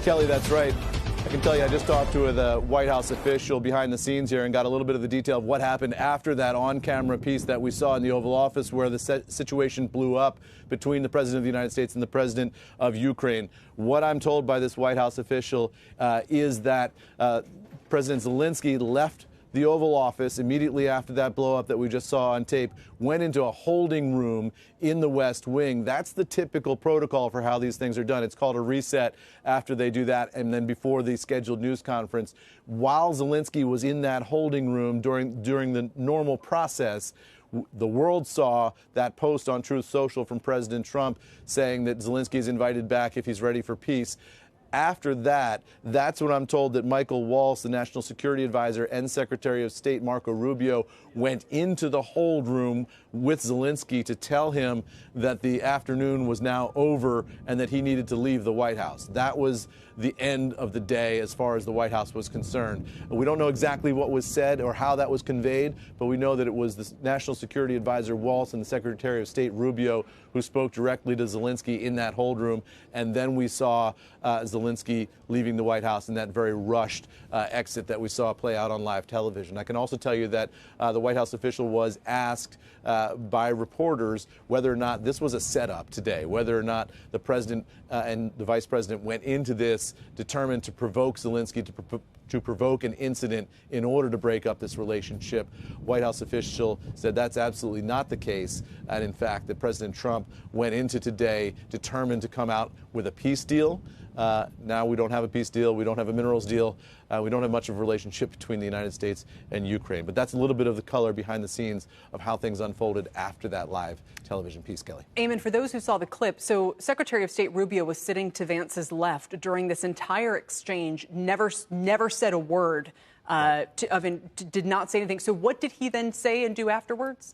Kelly, that's right. I can tell you I just talked to the White House official behind the scenes here and got a little bit of the detail of what happened after that on-camera piece that we saw in the Oval Office where the situation blew up between the President of the United States and the President of Ukraine. What I'm told by this White House official is that President Zelenskyy left the Oval Office immediately after that blow-up that we just saw on tape, went into a holding room in the West Wing. That's the typical protocol for how these things are done. It's called a reset after they do that and then before the scheduled news conference. While Zelenskyy was in that holding room during the normal process, the world saw that post on Truth Social from President Trump saying that Zelenskyy is invited back if he's ready for peace. After that, that's when I'm told that Michael Waltz, the National Security Advisor, and Secretary of State Marco Rubio went into the hold room with Zelenskyy to tell him that the afternoon was now over and that he needed to leave the White House. That was the end of the day as far as the White House was concerned. We don't know exactly what was said or how that was conveyed, but we know that it was the National Security Advisor Waltz and the Secretary of State Rubio who spoke directly to Zelenskyy in that hold room. And then we saw Zelenskyy leaving the White House in that very rushed exit that we saw play out on live television. I can also tell you that the White House official was asked by reporters whether or not this was a setup today, whether or not the president and the vice president went into this determined to provoke Zelenskyy, to provoke an incident in order to break up this relationship. White House official said that's absolutely not the case, and in fact that President Trump went into today determined to come out with a peace deal. Now we don't have a peace deal, we don't have a minerals deal, we don't have much of a relationship between the United States and Ukraine. But that's a little bit of the color behind the scenes of how things unfolded after that live television piece, Kelly. Eamon, for those who saw the clip, so Secretary of State Rubio was sitting to Vance's left during this entire exchange, never said a word, did not say anything. So what did he then say and do afterwards?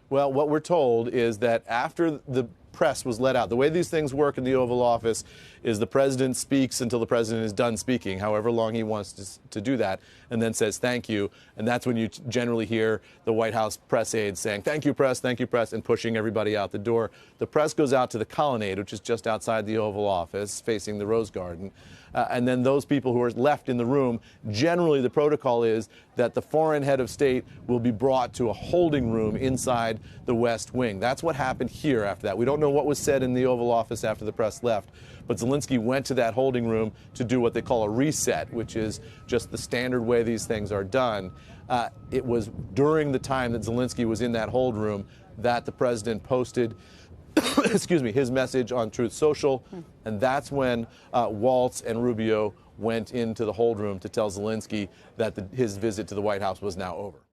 Well, what we're told is that after the press was let out, the way these things work in the Oval Office is the president speaks until the president is done speaking, however long he wants to do that, and then says thank you. And that's when you generally hear the White House press aides saying thank you, press, and pushing everybody out the door. The press goes out to the colonnade, which is just outside the Oval Office, facing the Rose Garden. And then those people who are left in the room, generally the protocol is that the foreign head of state will be brought to a holding room inside the West Wing. That's what happened here after that. We don't know what was said in the Oval Office after the press left, but Zelenskyy went to that holding room to do what they call a reset, which is just the standard way these things are done. It was during the time that Zelenskyy was in that hold room that the president posted excuse me, his message on Truth Social, and that's when Waltz and Rubio went into the hold room to tell Zelenskyy that his visit to the White House was now over.